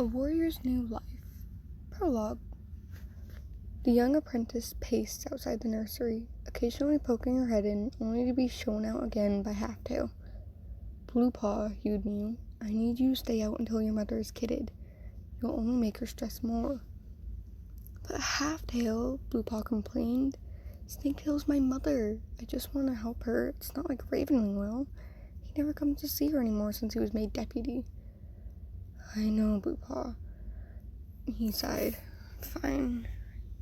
A warrior's new life. Prologue. The young apprentice paced outside the nursery, occasionally poking her head in, only to be shown out again by Halftail. Bluepaw, Hewed mew, I need you to stay out until your mother is kidded. You'll only make her stress more. But Halftail, Bluepaw complained. Snaketail's my mother. I just want to help her. It's not like Ravenwing will. He never comes to see her anymore since he was made deputy. I know, Bluepaw. He sighed. Fine.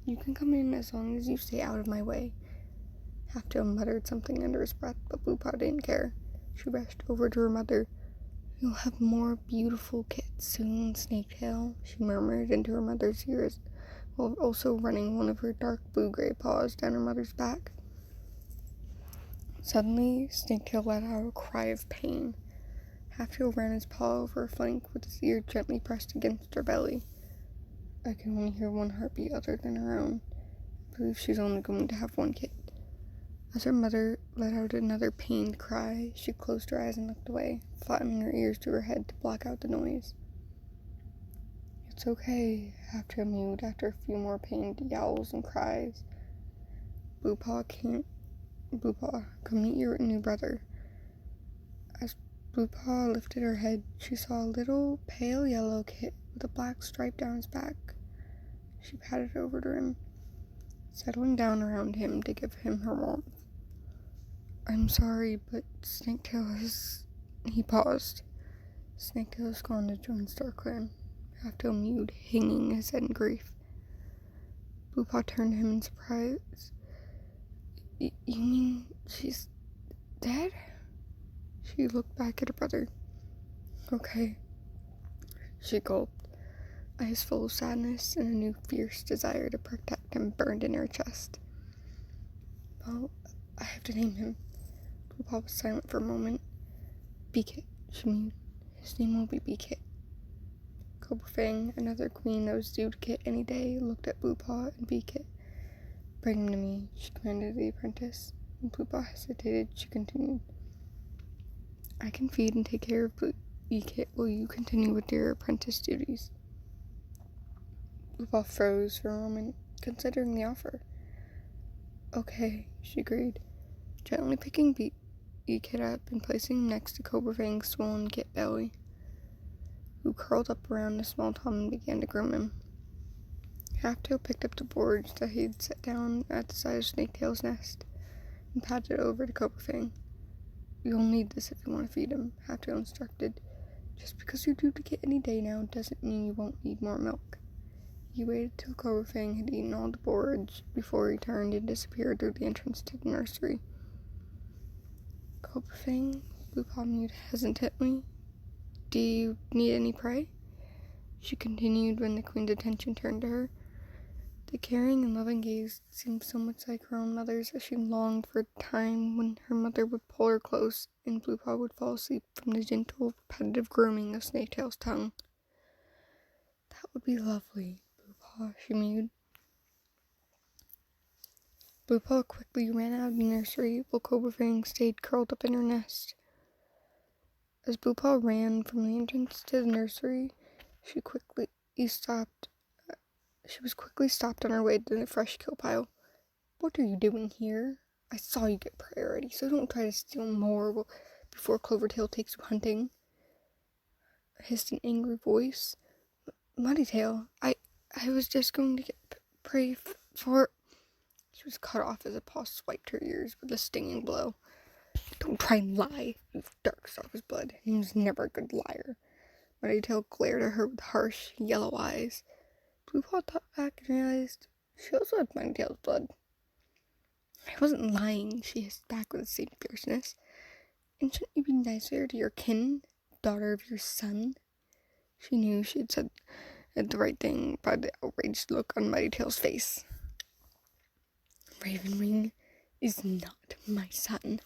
You can come in as long as you stay out of my way. Halftail muttered something under his breath, but Bluepaw didn't care. She rushed over to her mother. You'll have more beautiful kits soon, Snaketail, she murmured into her mother's ears, while also running one of her dark blue-gray paws down her mother's back. Suddenly, Snaketail let out a cry of pain. Halftail ran his paw over her flank with his ear gently pressed against her belly. I can only hear one heartbeat other than her own. I believe she's only going to have one kid. As her mother let out another pained cry, she closed her eyes and looked away, flattening her ears to her head to block out the noise. It's okay, Halftail mewed after a few more pained yowls and cries. Bluepaw, come meet your new brother. As Bluepaw lifted her head, she saw a little pale yellow kit with a black stripe down his back. She patted over to him, settling down around him to give him her warmth. I'm sorry, but Snaketail has... He paused. Snaketail has gone to join StarClan. Halftail mewed, hanging his head in grief. Bluepaw turned to him in surprise. You mean she's dead? She looked back at her brother. Okay. She gulped, eyes full of sadness and a new fierce desire to protect him burned in her chest. Well, I have to name him. Bluepaw was silent for a moment. Beakit, she mewed. His name will be Beakit. Cobrafang, another queen that was due to kit any day, looked at Bluepaw and Beakit. Bring him to me, she commanded the apprentice. When Bluepaw hesitated, she continued. I can feed and take care of Beakit while you continue with your apprentice duties. Bluepaw froze for a moment, considering the offer. Okay, she agreed, gently picking Beakit up and placing him next to Cobrafang's swollen kit belly, who curled up around the small Tom and began to groom him. Halftail picked up the boards that he'd set down at the side of Snaketail's nest and patted it over to Cobrafang. You'll need this if you want to feed him, Halftail instructed. Just because you're due to get any day now doesn't mean you won't need more milk. He waited till Cobrafang had eaten all the boards before he turned and disappeared through the entrance to the nursery. Cobrafang, Bluepaw mewed hesitantly. Do you need any prey? She continued when the queen's attention turned to her. The caring and loving gaze seemed so much like her own mother's that she longed for a time when her mother would pull her close and Bluepaw would fall asleep from the gentle, repetitive grooming of Snaketail's tongue. That would be lovely, Bluepaw, she mewed. Bluepaw quickly ran out of the nursery while Cobrafang stayed curled up in her nest. As Bluepaw ran from the entrance to the nursery, she was quickly stopped on her way to the fresh kill pile. What are you doing here? I saw you get prey already, so don't try to steal more before Clovertail takes you hunting, hissed an angry voice. Muddytail, I was just going to get prey for... She was cut off as a paw swiped her ears with a stinging blow. Don't try and lie, you dark Stalker's blood. He was never a good liar. Muddytail glared at her with harsh, yellow eyes. Bluepaw thought back and realized she also had Muddytail's blood. I wasn't lying, she hissed back with the same fierceness. And shouldn't you be nicer to your kin, daughter of your son? She knew she had said the right thing by the outraged look on Muddytail's face. Ravenwing is not my son.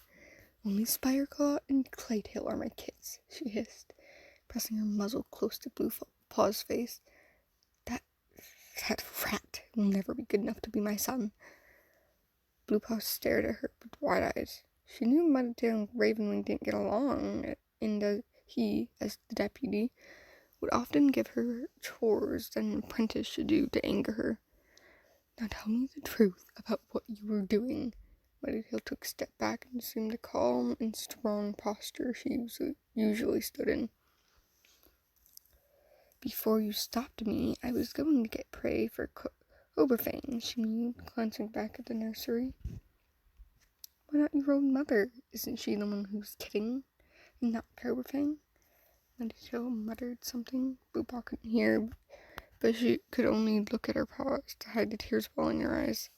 Only Spireclaw and Claytail are my kids, she hissed, pressing her muzzle close to Bluepaw's face. That rat will never be good enough to be my son. Bluepaw stared at her with wide eyes. She knew Muddytail and Ravenwing didn't get along, and he, as the deputy, would often give her chores that an apprentice should do to anger her. "Now tell me the truth about what you were doing." Whitetail took a step back and assumed the calm and strong posture she usually stood in. "Before you stopped me, I was going to get prey for Oberfang," she mewed, glancing back at the nursery. "Why not your own mother? Isn't she the one who's kidding, and not Oberfang?" Whitetail muttered something Bluepaw couldn't hear, but she could only look at her paws to hide the tears welling in her eyes.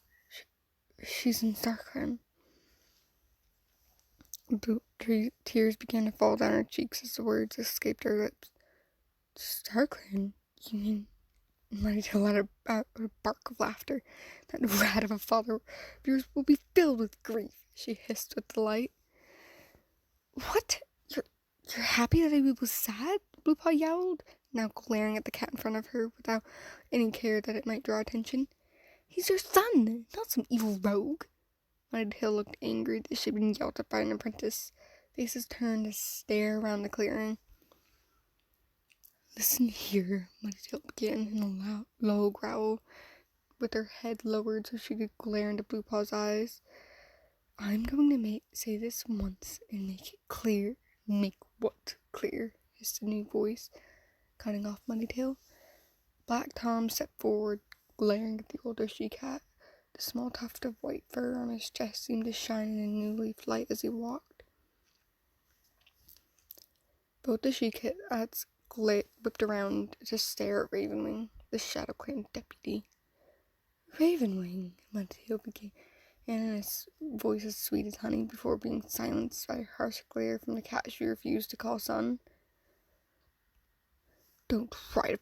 She's in StarClan." Tears began to fall down her cheeks as the words escaped her lips. "StarClan? You mean..." Whitetail let out a bark of laughter. "That rat of a father of yours will be filled with grief," she hissed with delight. "What? You're happy that I was sad?" Bluepaw yowled, now glaring at the cat in front of her without any care that it might draw attention. "He's your son, not some evil rogue." Whitetail looked angry that she had been yelled at by an apprentice. Faces turned to stare around the clearing. "Listen here," Whitetail began in a low growl, with her head lowered so she could glare into Bluepaw's eyes. "I'm going to say this once and make it clear." "Make what clear?" hissed a new voice, cutting off Muddytail. Black Tom stepped forward, glaring at the older she-cat. The small tuft of white fur on his chest seemed to shine in a new leaf light as he walked. Both the she-cats whipped around to stare at Ravenwing, the Shadow Clan deputy. "Ravenwing," Muddytail began in a voice as sweet as honey, before being silenced by a harsh glare from the cat she refused to call son. "Don't try to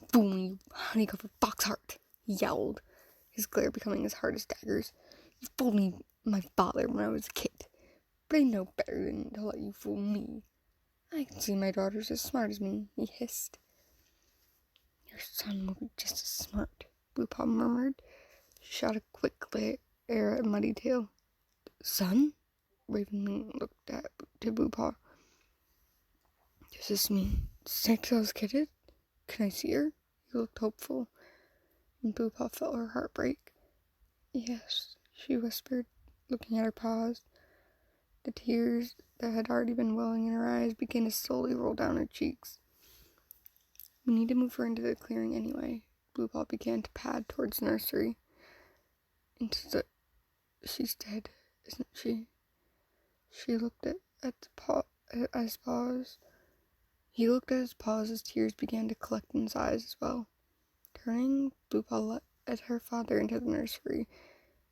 fool me, you honey-covered foxheart," he yowled, his glare becoming as hard as daggers. "You fooled me, my father, when I was a kid, but I know better than to let you fool me. I can see my daughter's as smart as me," he hissed. "Your son will be just as smart," Bluepaw murmured. She shot a quick glare at Muddytail. "Son?" Raven looked to Bluepaw. "Does this mean Snaketail's kidded? Can I see her?" He looked hopeful, and Bluepaw felt her heart break. "Yes," she whispered, looking at her paws. The tears that had already been welling in her eyes began to slowly roll down her cheeks. "We need to move her into the clearing anyway." Bluepaw began to pad towards the nursery. "She's dead, isn't she?" She looked at his paws. He looked at his paws as tears began to collect in his eyes as well. Turning, Bluepaw led her father into the nursery,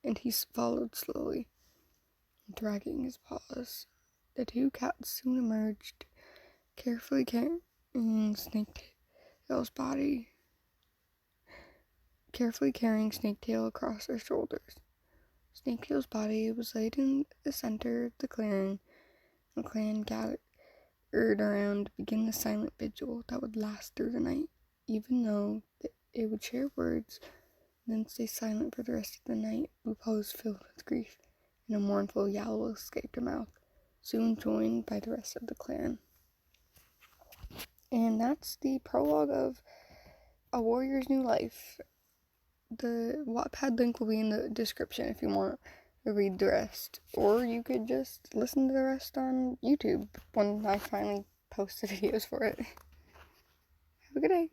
and he followed slowly, dragging his paws. The two cats soon emerged, carefully carrying Snaketail's across their shoulders. Snaketail's body was laid in the center of the clearing, and the clan gathered around to begin the silent vigil that would last through the night, even though it would share words and then stay silent for the rest of the night. Bluepaw was filled with grief, and a mournful yowl escaped her mouth, soon joined by the rest of the clan. And that's the prologue of A Warrior's New Life. The Wattpad link will be in the description if you want to read the rest, or you could just listen to the rest on YouTube when I finally post the videos for it. Have a good day.